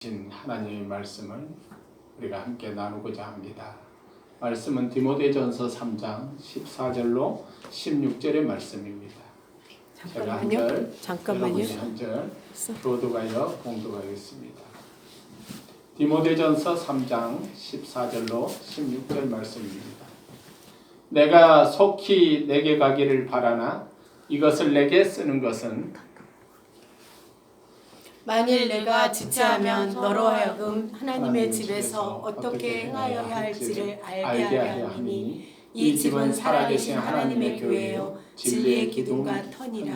하나님의 말씀을 우리가 함께 나누고자 합니다. 말씀은 디모데전서 3장 14절로 16절의 말씀입니다. 제가 한 절, 여러분이 한 절 교독하여 봉독하겠습니다. 디모데전서 3장 14절로 16절 말씀입니다. 내가 속히 내게 가기를 바라나 이것을 내게 쓰는 것은 만일 내가 지체하면 너로 하여금 하나님의 집에서 어떻게 행하여야 할지를 알게 하려 함이니 이 집은 살아계신 하나님의 교회요 진리의 기둥과 터니라.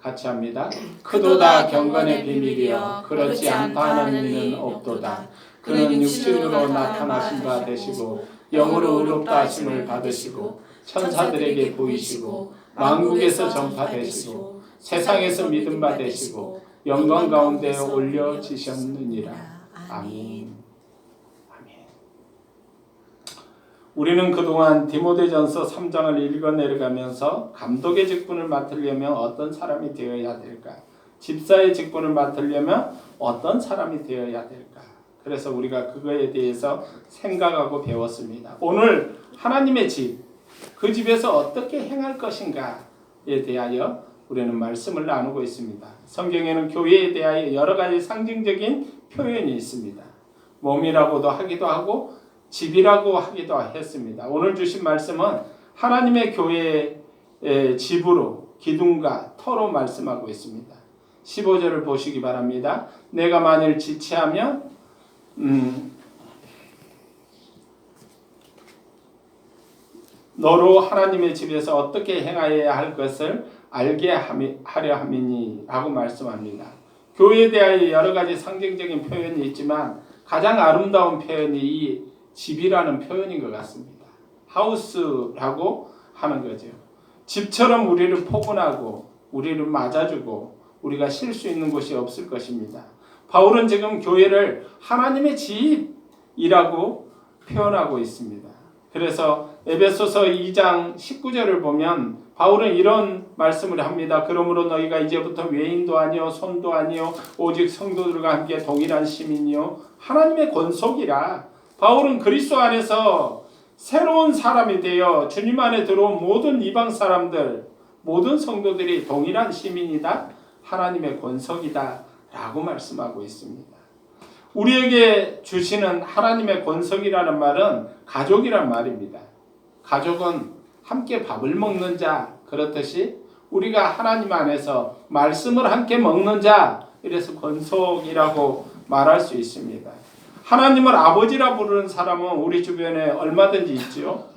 같이 합니다. 크도다 경건의 비밀이여 그렇지 않다 하는 이는 없도다. 그는 육신으로 나타나신 바 되시고 영으로 의롭다 하심을 받으시고 천사들에게 보이시고 만국에서 전파되시고 세상에서 믿음 바 되시고 영광 가운데 올려지셨느니라. 아멘. 아멘. 우리는 그동안 디모데전서 3장을 읽어 내려가면서 감독의 직분을 맡으려면 어떤 사람이 되어야 될까? 집사의 직분을 맡으려면 어떤 사람이 되어야 될까? 그래서 우리가 그거에 대해서 생각하고 배웠습니다. 오늘 하나님의 집, 그 집에서 어떻게 행할 것인가에 대하여 우리는 말씀을 나누고 있습니다. 성경에는 교회에 대하여 여러 가지 상징적인 표현이 있습니다. 몸이라고도 하기도 하고 집이라고 하기도 했습니다. 오늘 주신 말씀은 하나님의 교회의 집으로 기둥과 터로 말씀하고 있습니다. 15절을 보시기 바랍니다. 내가 만일 지체하면 너로 하나님의 집에서 어떻게 행하여야 할 것을 알게 하려 함이니 라고 말씀합니다. 교회에 대하여 여러 가지 상징적인 표현이 있지만 가장 아름다운 표현이 이 집이라는 표현인 것 같습니다. 하우스라고 하는 거죠. 집처럼 우리를 포근하고 우리를 맞아주고 우리가 쉴 수 있는 곳이 없을 것입니다. 바울은 지금 교회를 하나님의 집이라고 표현하고 있습니다. 그래서 에베소서 2장 19절을 보면 바울은 이런 말씀을 합니다. 그러므로 너희가 이제부터 외인도 아니요 손도 아니요 오직 성도들과 함께 동일한 시민이요 하나님의 권속이라. 바울은 그리스도 안에서 새로운 사람이 되어 주님 안에 들어온 모든 이방 사람들, 모든 성도들이 동일한 시민이다, 하나님의 권속이다 라고 말씀하고 있습니다. 우리에게 주시는 하나님의 권속이라는 말은 가족이란 말입니다. 가족은 함께 밥을 먹는 자, 그렇듯이 우리가 하나님 안에서 말씀을 함께 먹는 자, 이래서 권속이라고 말할 수 있습니다. 하나님을 아버지라 부르는 사람은 우리 주변에 얼마든지 있죠.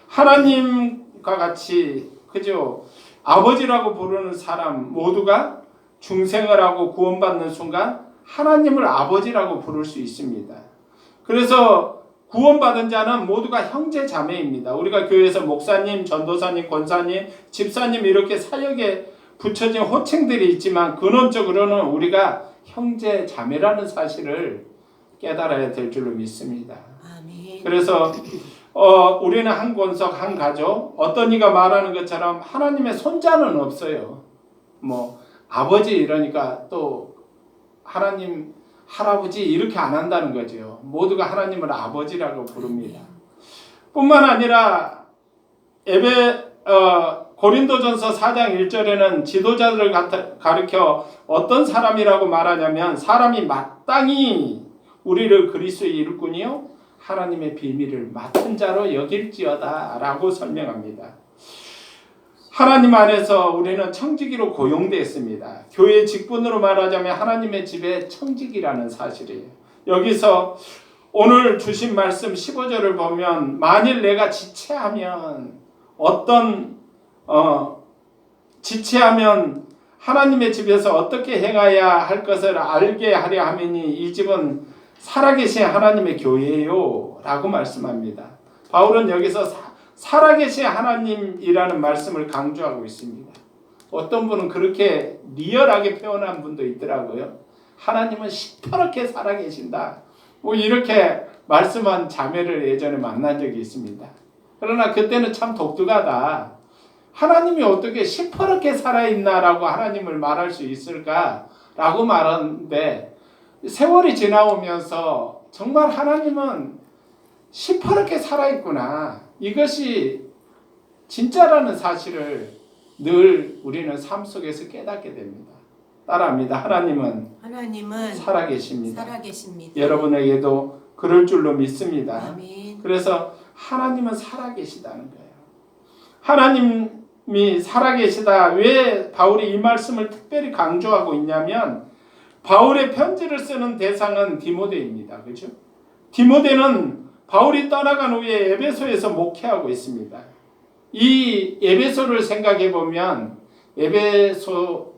하나님과 같이 그죠? 아버지라고 부르는 사람 모두가 중생을 하고 구원받는 순간 하나님을 아버지라고 부를 수 있습니다. 그래서 구원받은 자는 모두가 형제 자매입니다. 우리가 교회에서 목사님, 전도사님, 권사님, 집사님 이렇게 사역에 붙여진 호칭들이 있지만 근원적으로는 우리가 형제 자매라는 사실을 깨달아야 될 줄로 믿습니다. 아멘. 그래서 우리는 한 권속, 한 가족. 어떤 이가 말하는 것처럼 하나님의 손자는 없어요. 뭐 아버지 이러니까 또 하나님 할아버지 이렇게 안 한다는 거죠. 모두가 하나님을 아버지라고 부릅니다. 뿐만 아니라 고린도전서 4장 1절에는 지도자들을 가르쳐 어떤 사람이라고 말하냐면 사람이 마땅히 우리를 그리스도의 일꾼이요 하나님의 비밀을 맡은 자로 여길지어다 라고 설명합니다. 하나님 안에서 우리는 청지기로 고용되었습니다. 교회 직분으로 말하자면 하나님의 집의 청지기라는 사실이에요. 여기서 오늘 주신 말씀 15절을 보면 만일 내가 지체하면 지체하면 하나님의 집에서 어떻게 행해야 할 것을 알게 하려 함이니 이 집은 살아계신 하나님의 교회예요 라고 말씀합니다. 바울은 여기서 살아계신 하나님이라는 말씀을 강조하고 있습니다. 어떤 분은 그렇게 리얼하게 표현한 분도 있더라고요. 하나님은 시퍼렇게 살아계신다. 뭐 이렇게 말씀한 자매를 예전에 만난 적이 있습니다. 그러나 그때는 참 독특하다. 하나님이 어떻게 시퍼렇게 살아있나라고 하나님을 말할 수 있을까라고 말하는데 세월이 지나오면서 정말 하나님은 시퍼렇게 살아있구나, 이것이 진짜라는 사실을 늘 우리는 삶 속에서 깨닫게 됩니다. 따라합니다. 하나님은 살아계십니다. 여러분에게도 그럴 줄로 믿습니다. 아멘. 그래서 하나님은 살아계시다는 거예요. 하나님이 살아계시다. 왜 바울이 이 말씀을 특별히 강조하고 있냐면, 바울의 편지를 쓰는 대상은 디모데입니다. 그렇죠? 디모데는 바울이 떠나간 후에 에베소에서 목회하고 있습니다. 이 에베소를 생각해 보면, 에베소라는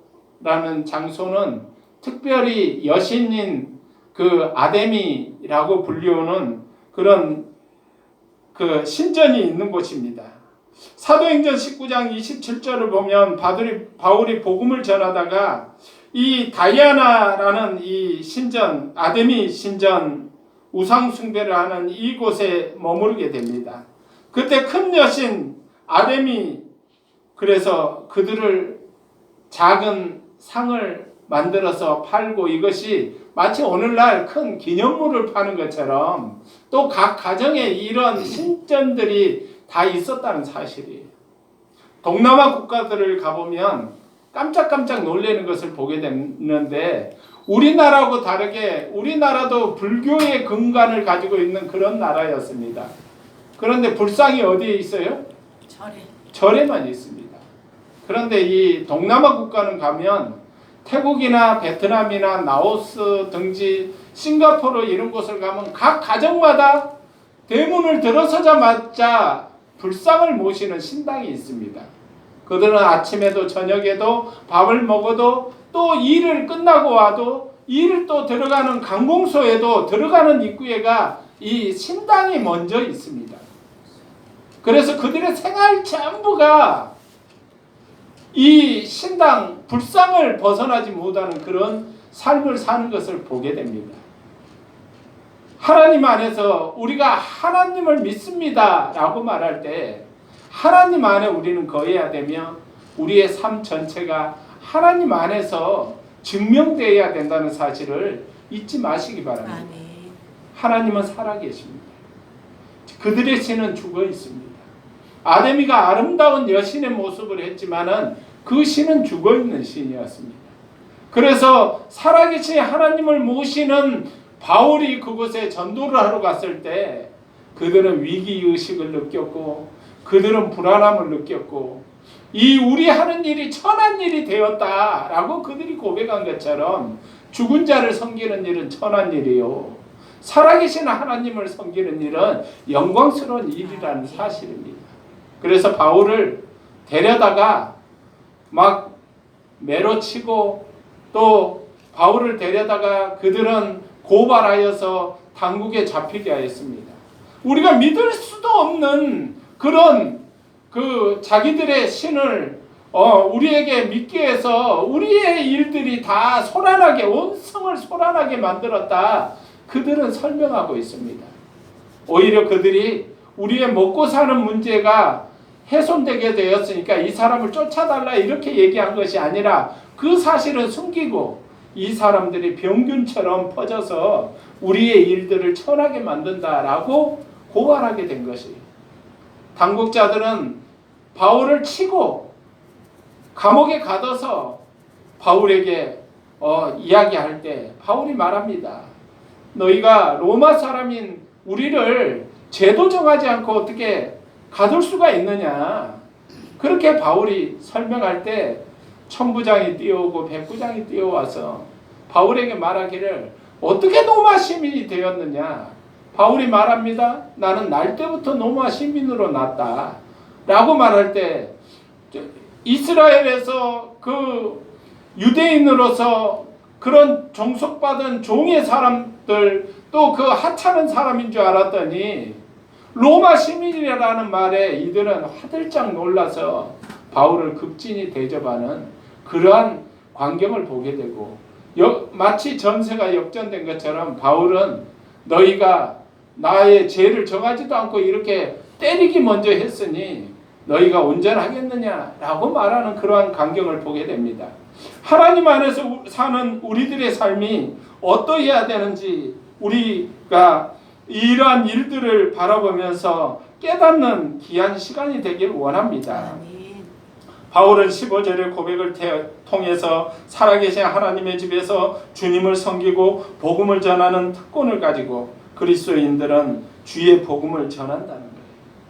장소는 특별히 여신인 그 아데미라고 불리우는 그런 그 신전이 있는 곳입니다. 사도행전 19장 27절을 보면 바울이 복음을 전하다가 이 다이아나라는 이 신전, 아데미 신전 우상 숭배를 하는 이곳에 머무르게 됩니다. 그때 큰 여신 아데미, 그래서 그들을 작은 상을 만들어서 팔고, 이것이 마치 오늘날 큰 기념물을 파는 것처럼 또 각 가정에 이런 신전들이 다 있었다는 사실이에요. 동남아 국가들을 가보면 깜짝깜짝 놀라는 것을 보게 되는데, 우리나라하고 다르게 우리나라도 불교의 근간을 가지고 있는 그런 나라였습니다. 그런데 불상이 어디에 있어요? 절에만 있습니다. 그런데 이 동남아 국가는 가면 태국이나 베트남이나 라오스 등지, 싱가포르 이런 곳을 가면 각 가정마다 대문을 들어서자마자 불상을 모시는 신당이 있습니다. 그들은 아침에도 저녁에도 밥을 먹어도 또 일을 끝나고 와도 일을 또 들어가는 관공서에도 들어가는 입구에가 이 신당이 먼저 있습니다. 그래서 그들의 생활 전부가 이 신당, 불상을 벗어나지 못하는 그런 삶을 사는 것을 보게 됩니다. 하나님 안에서 우리가 하나님을 믿습니다 라고 말할 때, 하나님 안에 우리는 거해야 되며 우리의 삶 전체가 하나님 안에서 증명되어야 된다는 사실을 잊지 마시기 바랍니다. 아멘. 하나님은 살아계십니다. 그들의 신은 죽어 있습니다. 아데미가 아름다운 여신의 모습을 했지만은 그 신은 죽어 있는 신이었습니다. 그래서 살아계신 하나님을 모시는 바울이 그곳에 전도를 하러 갔을 때 그들은 위기의식을 느꼈고, 그들은 불안함을 느꼈고, 이 우리 하는 일이 천한 일이 되었다라고 그들이 고백한 것처럼, 죽은 자를 섬기는 일은 천한 일이요, 살아계신 하나님을 섬기는 일은 영광스러운 일이라는 사실입니다. 그래서 바울을 데려다가 막 매로치고, 또 바울을 데려다가 그들은 고발하여서 당국에 잡히게 하였습니다. 우리가 믿을 수도 없는 그런 그 자기들의 신을 우리에게 믿게 해서 우리의 일들이 다 소란하게, 온 성을 소란하게 만들었다, 그들은 설명하고 있습니다. 오히려 그들이 우리의 먹고 사는 문제가 훼손되게 되었으니까 이 사람을 쫓아달라 이렇게 얘기한 것이 아니라, 그 사실은 숨기고 이 사람들이 병균처럼 퍼져서 우리의 일들을 천하게 만든다라고 고발하게 된 것이에요. 당국자들은 바울을 치고 감옥에 가둬서 바울에게 이야기할 때 바울이 말합니다. 너희가 로마 사람인 우리를 죄도 정하지 않고 어떻게 가둘 수가 있느냐. 그렇게 바울이 설명할 때 천부장이 뛰어오고 백부장이 뛰어와서 바울에게 말하기를, 어떻게 로마 시민이 되었느냐. 바울이 말합니다. 나는 날 때부터 로마 시민으로 났다 라고 말할 때, 이스라엘에서 그 유대인으로서 그런 종속받은 종의 사람들, 또 그 하찮은 사람인 줄 알았더니 로마 시민이라는 말에 이들은 화들짝 놀라서 바울을 극진히 대접하는 그러한 광경을 보게 되고, 마치 전세가 역전된 것처럼 바울은 너희가 나의 죄를 정하지도 않고 이렇게 때리기 먼저 했으니 너희가 온전하겠느냐라고 말하는 그러한 광경을 보게 됩니다. 하나님 안에서 사는 우리들의 삶이 어떠해야 되는지 우리가 이러한 일들을 바라보면서 깨닫는 귀한 시간이 되길 원합니다. 아멘. 바울은 15절의 고백을 통해서 살아계신 하나님의 집에서 주님을 섬기고 복음을 전하는 특권을 가지고 그리스도인들은 주의 복음을 전한다는 거예요.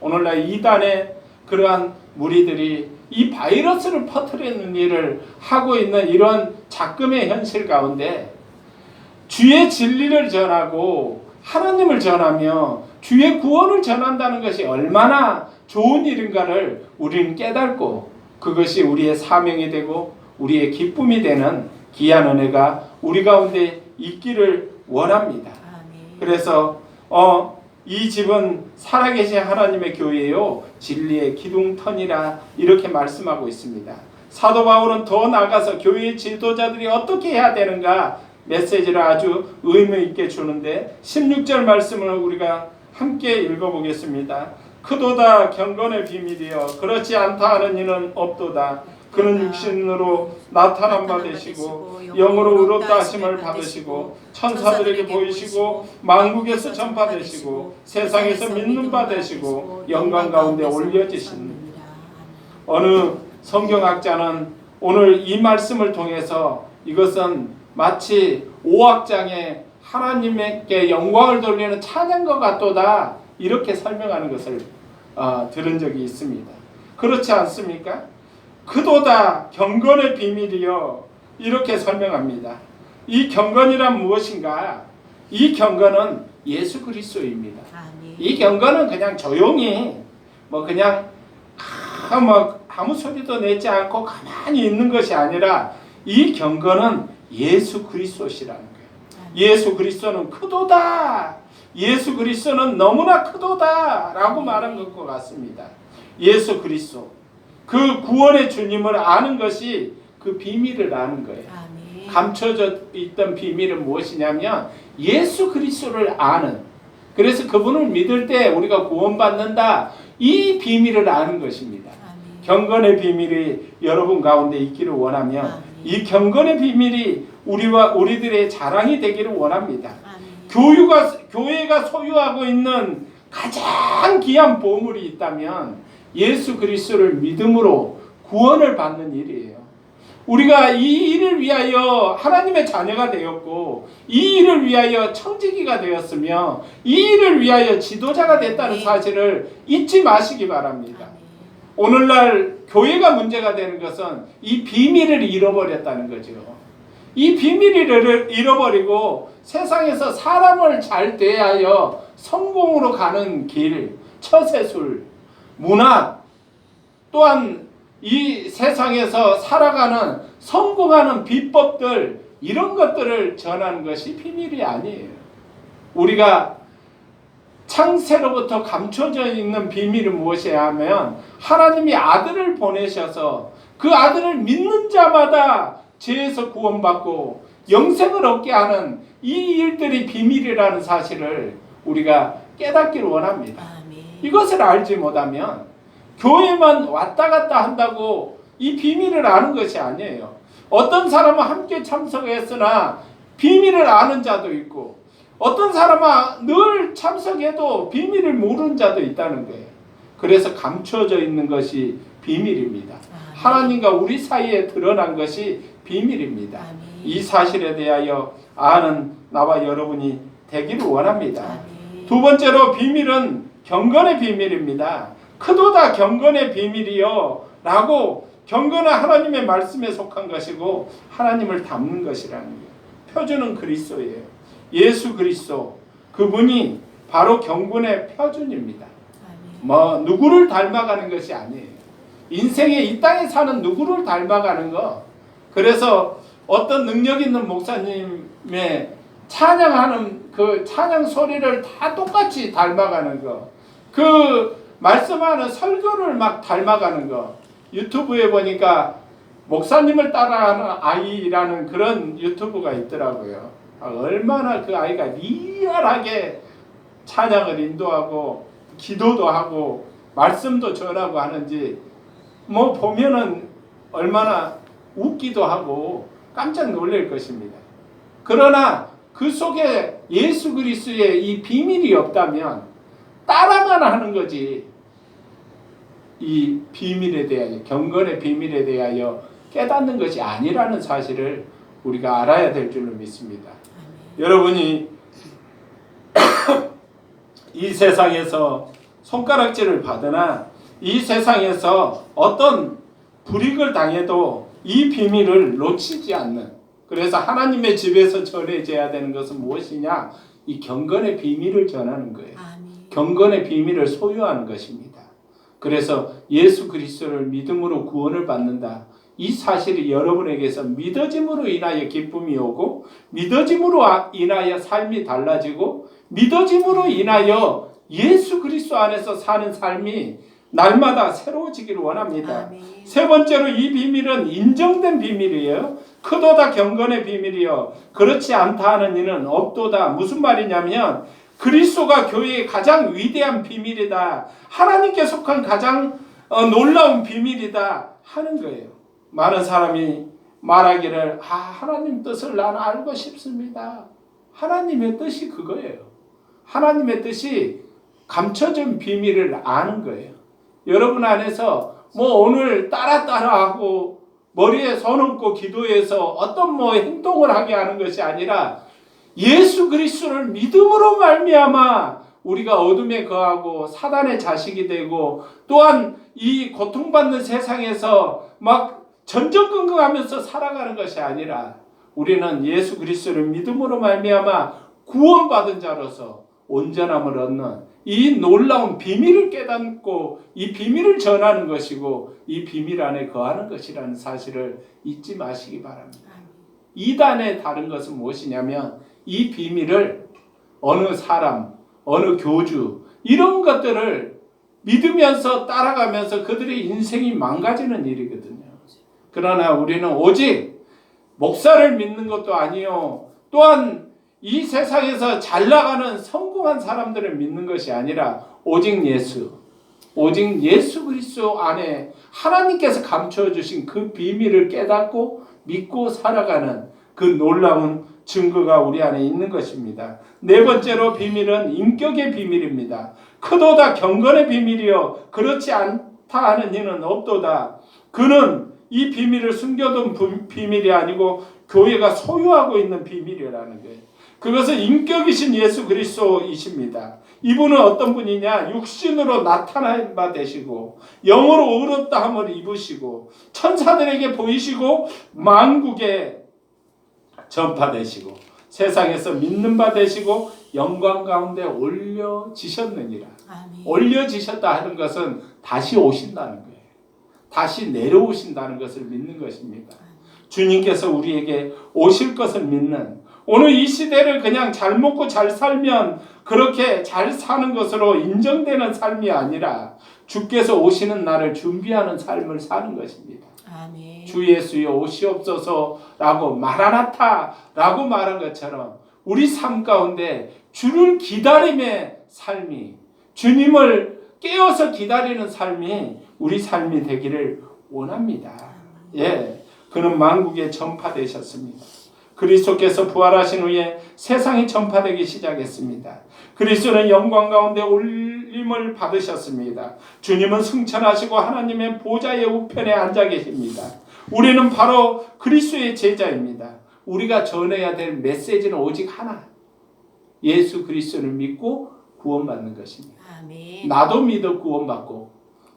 오늘날 이단의 그러한 무리들이 이 바이러스를 퍼뜨리는 일을 하고 있는 이런 작금의 현실 가운데 주의 진리를 전하고 하나님을 전하며 주의 구원을 전한다는 것이 얼마나 좋은 일인가를 우리는 깨닫고 그것이 우리의 사명이 되고 우리의 기쁨이 되는 귀한 은혜가 우리 가운데 있기를 원합니다. 아멘. 그래서 이 집은 살아계신 하나님의 교회요 진리의 기둥터니라 이렇게 말씀하고 있습니다. 사도 바울은 더 나아가서 교회의 지도자들이 어떻게 해야 되는가 메시지를 아주 의미 있게 주는데 16절 말씀을 우리가 함께 읽어보겠습니다. 크도다 경건의 비밀이여 그렇지 않다 하는 이는 없도다. 그는 육신으로 나타난 바 되시고 영으로 의롭다 하심을 받으시고 천사들에게 보이시고 만국에서 전파되시고 세상에서 믿는 바 되시고 영광 가운데 올려지십니다. 어느 성경학자는 오늘 이 말씀을 통해서 이것은 마치 5악장에 하나님께 영광을 돌리는 찬양과 같도다 이렇게 설명하는 것을 들은 적이 있습니다. 그렇지 않습니까? 그도다 경건의 비밀이요 이렇게 설명합니다. 이 경건이란 무엇인가? 이 경건은 예수 그리스도입니다. 아멘. 이 경건은 그냥 조용히 그냥 아무 소리도 내지 않고 가만히 있는 것이 아니라 이 경건은 예수 그리스도시라는 거예요. 예수 그리스도는 크도다. 예수 그리스도는 너무나 크도다 라고 말한 것과 같습니다. 예수 그리스도 그 구원의 주님을 아는 것이 그 비밀을 아는 거예요. 아멘. 감춰져 있던 비밀은 무엇이냐면 예수 그리스도를 아는, 그래서 그분을 믿을 때 우리가 구원받는다 이 비밀을 아는 것입니다. 아멘. 경건의 비밀이 여러분 가운데 있기를 원하며 아멘. 이 경건의 비밀이 우리들의 자랑이 되기를 원합니다. 아멘. 교회가 소유하고 있는 가장 귀한 보물이 있다면 예수 그리스도를 믿음으로 구원을 받는 일이에요. 우리가 이 일을 위하여 하나님의 자녀가 되었고 이 일을 위하여 청지기가 되었으며 이 일을 위하여 지도자가 됐다는 사실을 잊지 마시기 바랍니다. 오늘날 교회가 문제가 되는 것은 이 비밀을 잃어버렸다는 거죠. 이 비밀을 잃어버리고 세상에서 사람을 잘 대하여 성공으로 가는 길, 처세술, 문화, 또한 이 세상에서 살아가는 성공하는 비법들 이런 것들을 전하는 것이 비밀이 아니에요. 우리가 창세로부터 감춰져 있는 비밀은 무엇이냐 하면 하나님이 아들을 보내셔서 그 아들을 믿는 자마다 죄에서 구원받고 영생을 얻게 하는 이 일들이 비밀이라는 사실을 우리가 깨닫기를 원합니다. 아멘. 이것을 알지 못하면 교회만 왔다 갔다 한다고 이 비밀을 아는 것이 아니에요. 어떤 사람은 함께 참석했으나 비밀을 아는 자도 있고 어떤 사람은 늘 참석해도 비밀을 모르는 자도 있다는 거예요. 그래서 감춰져 있는 것이 비밀입니다. 하나님과 우리 사이에 드러난 것이 비밀입니다. 아멘. 이 사실에 대하여 아는 나와 여러분이 되기를 원합니다. 아멘. 두 번째로 비밀은 경건의 비밀입니다. 크도다 경건의 비밀이요 라고 경건은 하나님의 말씀에 속한 것이고 하나님을 담는 것이라는 거예요. 표준은 그리스도예요. 예수 그리스도 그분이 바로 경건의 표준입니다. 누구를 닮아가는 것이 아니에요. 인생에 이 땅에 사는 누구를 닮아가는 거. 그래서 어떤 능력 있는 목사님의 찬양하는 그 찬양 소리를 다 똑같이 닮아가는 거. 그 말씀하는 설교를 막 닮아가는 거. 유튜브에 보니까 목사님을 따라하는 아이라는 그런 유튜브가 있더라고요. 얼마나 그 아이가 리얼하게 찬양을 인도하고 기도도 하고 말씀도 전하고 하는지 보면은 얼마나 웃기도 하고 깜짝 놀랄 것입니다. 그러나 그 속에 예수 그리스도의 이 비밀이 없다면 따라만 하는 거지. 이 비밀에 대하여, 경건의 비밀에 대하여 깨닫는 것이 아니라는 사실을 우리가 알아야 될 줄로 믿습니다. 여러분이 이 세상에서 손가락질을 받으나 이 세상에서 어떤 불이익을 당해도 이 비밀을 놓치지 않는, 그래서 하나님의 집에서 전해져야 되는 것은 무엇이냐? 이 경건의 비밀을 전하는 거예요. 경건의 비밀을 소유하는 것입니다. 그래서 예수 그리스도를 믿음으로 구원을 받는다. 이 사실이 여러분에게서 믿어짐으로 인하여 기쁨이 오고, 믿어짐으로 인하여 삶이 달라지고, 믿어짐으로 인하여 예수 그리스도 안에서 사는 삶이 날마다 새로워지기를 원합니다. 아멘. 세 번째로 이 비밀은 인정된 비밀이에요. 크도다 경건의 비밀이요 그렇지 않다 하는 이는 없도다. 무슨 말이냐면 그리스도가 교회의 가장 위대한 비밀이다. 하나님께 속한 가장 놀라운 비밀이다 하는 거예요. 많은 사람이 말하기를 하나님 뜻을 나는 알고 싶습니다. 하나님의 뜻이 그거예요. 하나님의 뜻이 감춰진 비밀을 아는 거예요. 여러분 안에서 오늘 따라하고 머리에 손 얹고 기도해서 어떤 행동을 하게 하는 것이 아니라 예수 그리스도를 믿음으로 말미암아 우리가 어둠에 거하고 사단의 자식이 되고, 또한 이 고통받는 세상에서 막 전전긍긍하면서 살아가는 것이 아니라 우리는 예수 그리스도를 믿음으로 말미암아 구원받은 자로서 온전함을 얻는 이 놀라운 비밀을 깨닫고 이 비밀을 전하는 것이고, 이 비밀 안에 거하는 것이라는 사실을 잊지 마시기 바랍니다. 이단의 다른 것은 무엇이냐면 이 비밀을 어느 사람, 어느 교주 이런 것들을 믿으면서 따라가면서 그들의 인생이 망가지는 일이거든요. 그러나 우리는 오직 목사를 믿는 것도 아니요, 또한 이 세상에서 잘 나가는 성공한 사람들을 믿는 것이 아니라 오직 예수 그리스도 안에 하나님께서 감춰 주신 그 비밀을 깨닫고 믿고 살아가는 그 놀라운 증거가 우리 안에 있는 것입니다. 네 번째로 비밀은 인격의 비밀입니다. 크도다 경건의 비밀이요 그렇지 않다 하는 이는 없도다. 그는 이 비밀을 숨겨둔 비밀이 아니고 교회가 소유하고 있는 비밀이라는 거예요. 그것은 인격이신 예수 그리스도이십니다. 이분은 어떤 분이냐? 육신으로 나타난 바 되시고 영으로 의롭다함을 입으시고 천사들에게 보이시고 만국에 전파되시고 세상에서 믿는 바 되시고 영광 가운데 올려지셨느니라. 아멘. 올려지셨다 하는 것은 다시 오신다는 거예요. 다시 내려오신다는 것을 믿는 것입니다. 주님께서 우리에게 오실 것을 믿는, 오늘 이 시대를 그냥 잘 먹고 잘 살면 그렇게 잘 사는 것으로 인정되는 삶이 아니라 주께서 오시는 날을 준비하는 삶을 사는 것입니다. 아멘. 주 예수여 오시옵소서라고 마라나타라고 말한 것처럼 우리 삶 가운데 주를 기다림의 삶이, 주님을 깨어서 기다리는 삶이 우리 삶이 되기를 원합니다. 예, 그는 만국에 전파되셨습니다. 그리스도께서 부활하신 후에 세상이 전파되기 시작했습니다. 그리스도는 영광 가운데 올림을 받으셨습니다. 주님은 승천하시고 하나님의 보좌의 우편에 앉아 계십니다. 우리는 바로 그리스도의 제자입니다. 우리가 전해야 될 메시지는 오직 하나, 예수 그리스도를 믿고 구원받는 것입니다. 아멘. 나도 믿어 구원받고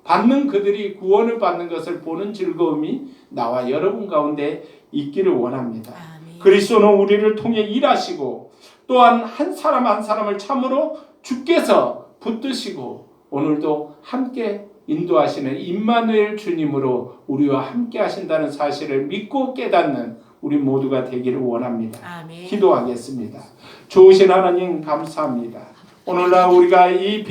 받는 그들이 구원을 받는 것을 보는 즐거움이 나와 여러분 가운데 있기를 원합니다. 아멘. 그리스도는 우리를 통해 일하시고 또한 한 사람 한 사람을 참으로 주께서 붙드시고 오늘도 함께 인도하시는 임마누엘 주님으로 우리와 함께 하신다는 사실을 믿고 깨닫는 우리 모두가 되기를 원합니다. 아멘. 기도하겠습니다. 좋으신 하나님 감사합니다. 오늘날 우리가 이